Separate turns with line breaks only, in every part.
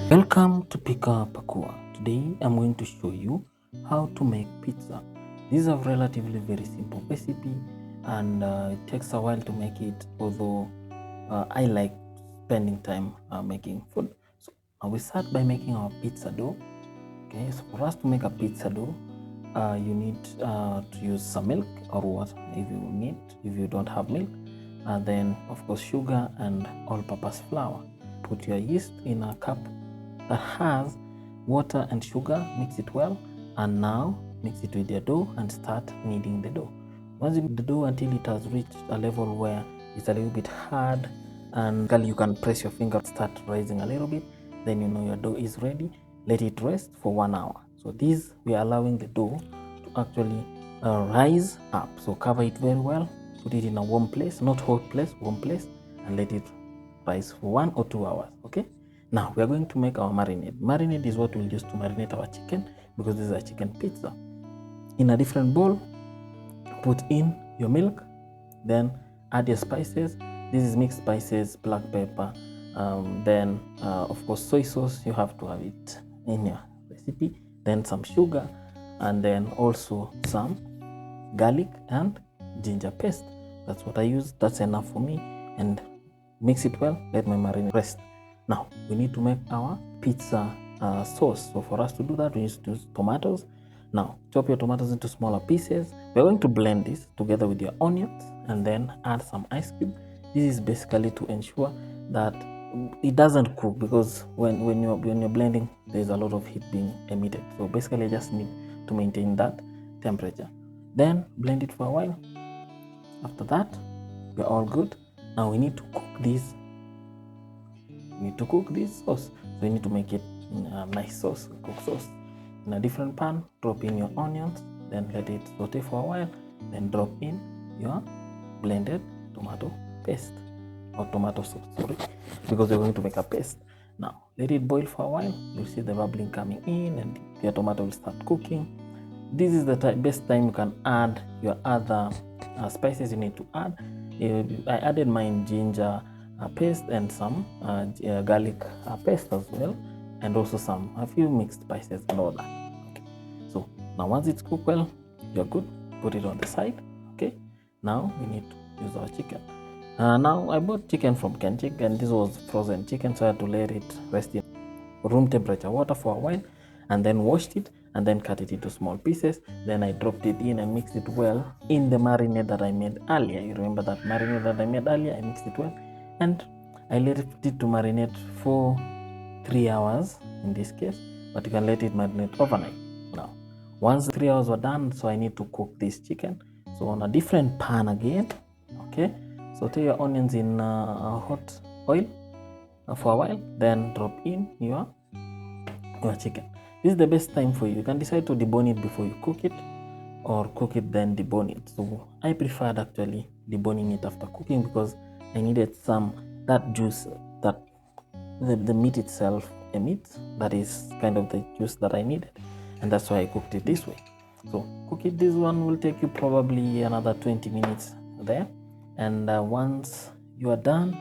Welcome to Pika Pakua. Today I'm going to show you how to make pizza. This is a relatively very simple recipe and it takes a while to make it, although I like spending time making food. So we start by making our pizza dough. Okay, so for us to make a pizza dough, you need to use some milk or water if you don't have milk. Then of course sugar and all-purpose flour. Put your yeast in a cup that has water and sugar, mix it well, and now mix it with your dough and start kneading the dough. Once you knead the dough until it has reached a level where it's a little bit hard and you can press your finger, start rising a little bit, then you know your dough is ready. Let it rest for 1 hour. So this, we are allowing the dough to actually rise up. So cover it very well, put it in a warm place, not hot place, warm place, and let it rise for 1 or 2 hours. Okay, now we are going to make our marinade. Marinade is what we'll use to marinate our chicken, because this is a chicken pizza. In a different bowl, put in your milk, then add your spices. This is mixed spices, black pepper, then of course soy sauce. You have to have it in your recipe, then some sugar, and then also some garlic and ginger paste. That's what I use. That's enough for me. And mix it well, let my marinade rest. Now we need to make our pizza sauce. So for us to do that, we need to use tomatoes. Now chop your tomatoes into smaller pieces. We're going to blend this together with your onions and then add some ice cube. This is basically to ensure that it doesn't cook, because when you're blending, there's a lot of heat being emitted. So basically I just need to maintain that temperature. Then blend it for a while. After that, we're all good. Now we need to cook this. Sauce. So you need to make it a nice sauce, cooked sauce. In a different pan, drop in your onions, then let it saute for a while, then drop in your blended tomato paste, or tomato sauce, sorry, because we're going to make a paste. Now let it boil for a while. You'll see the bubbling coming in and your tomato will start cooking. This is the best time you can add your other spices you need to add. I added mine ginger paste and some garlic paste as well, and also a few mixed spices and all that. Okay. So now once it's cooked well, you're good. Put it on the side. Okay, now we need to use our chicken. Now I bought chicken from Kenchik, and this was frozen chicken, so I had to let it rest in room temperature water for a while, and then washed it and then cut it into small pieces. Then I dropped it in and mixed it well in the marinade that I made earlier. You remember that marinade that I made earlier? I mixed it well and I let it to marinate for 3 hours in this case, but you can let it marinate overnight. Now once the 3 hours were done, so I need to cook this chicken. So on a different pan again, okay, saute your onions in hot oil for a while, then drop in your chicken. This is the best time for you. You can decide to debone it before you cook it, or cook it then debone it. So I preferred actually deboning it after cooking, because I needed that juice that the meat itself emits. That is kind of the juice that I needed, and that's why I cooked it this way. So cook it. This one will take you probably another 20 minutes there, and once you are done,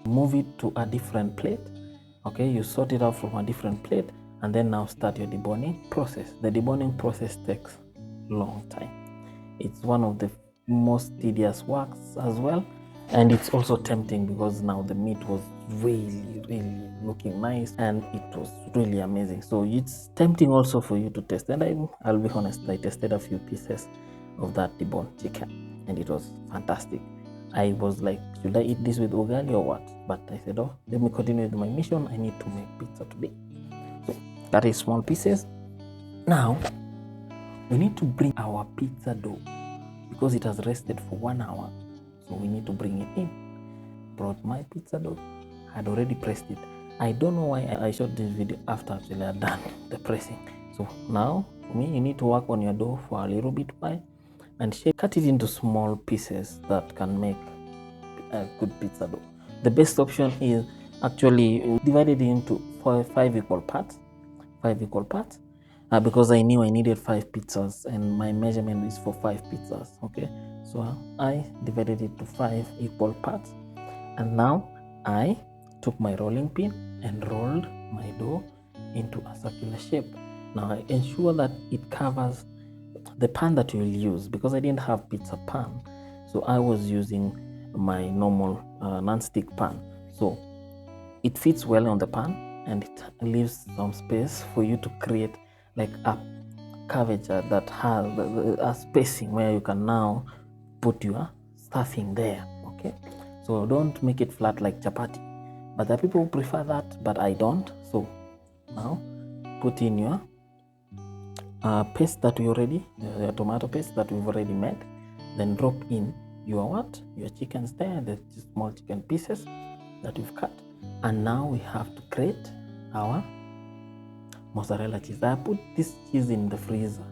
move it to a different plate. Okay, you sort it out from a different plate, and then now start your deboning process. The deboning process takes a long time. It's one of the most tedious works as well, and it's also tempting, because now the meat was really looking nice and it was really amazing. So it's tempting also for you to taste, and I'll be honest, I tasted a few pieces of that deboned chicken and it was fantastic. I was like, should I eat this with ugali or what? But I said, oh, let me continue with my mission. I need to make pizza today. So cut it small pieces. Now we need to bring our pizza dough, because it has rested for 1 hour. So we need to bring it in. Brought my pizza dough. I had already pressed it. I don't know why I shot this video after actually I had done the pressing. So now for me, you need to work on your dough for a little bit while and cut it into small pieces that can make a good pizza dough. The best option is actually divided into 5 equal parts. Because I knew I needed 5 pizzas and my measurement is for 5 pizzas. Okay, So I divided it to 5 equal parts, and now I took my rolling pin and rolled my dough into a circular shape. Now I ensure that it covers the pan that you will use, because I didn't have pizza pan, so I was using my normal non-stick pan. So it fits well on the pan, and it leaves some space for you to create like a curvature that has a spacing where you can now put your stuffing there. Okay, so don't make it flat like chapati, but there are people who prefer that, but I don't. So now put in your paste that we already, the tomato paste that we've already made. Then drop in your chickens there, the small chicken pieces that we've cut. And now we have to create our mozzarella cheese. I put this cheese in the freezer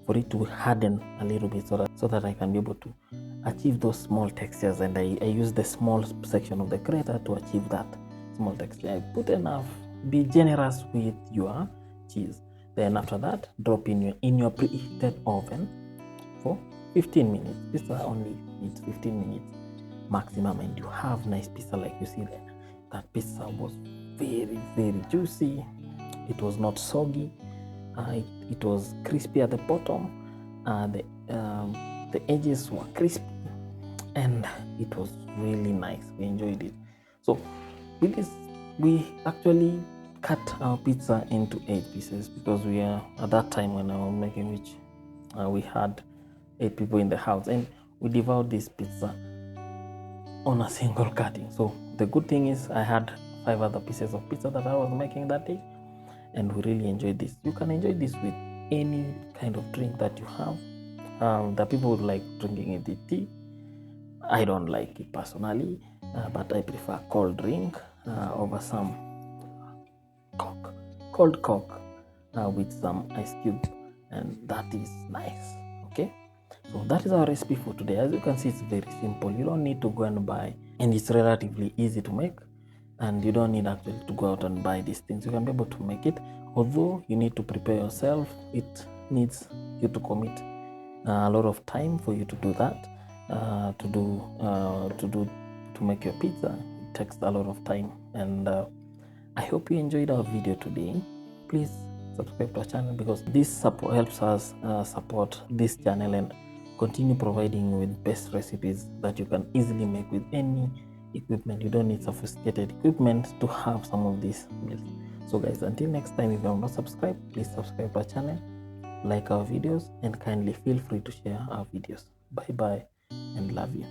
for it to harden a little bit, so that I can be able to achieve those small textures, and I use the small section of the grater to achieve that small texture. I put enough. Be generous with your cheese. Then after that, drop in your preheated oven for 15 minutes. Pizza only needs 15 minutes maximum, and you have nice pizza like you see there. That pizza was very, very juicy. It was not soggy. It was crispy at the bottom. The edges were crispy, and it was really nice. We enjoyed it. So with this, we actually cut our pizza into 8 pieces, because we are at that time when I was making, which we had 8 people in the house, and we devoured this pizza on a single cutting. So the good thing is I had 5 other pieces of pizza that I was making that day, and we really enjoyed this. You can enjoy this with any kind of drink that you have. The people would like drinking it with tea. I don't like it personally, but I prefer cold drink over some cold Coke with some ice cube, and that is nice. Okay, so that is our recipe for today. As you can see, it's very simple. You don't need to go and buy, and it's relatively easy to make, and you don't need actually to go out and buy these things. You can be able to make it, although you need to prepare yourself. It needs you to commit a lot of time for you to do that. To make your pizza, it takes a lot of time, and I hope you enjoyed our video today. Please subscribe to our channel, because this helps us support this channel and continue providing you with best recipes that you can easily make with any equipment. You don't need sophisticated equipment to have some of these meals. So guys, until next time, if you have not subscribed, please subscribe to our channel, like our videos, and kindly feel free to share our videos. Bye bye, and love you.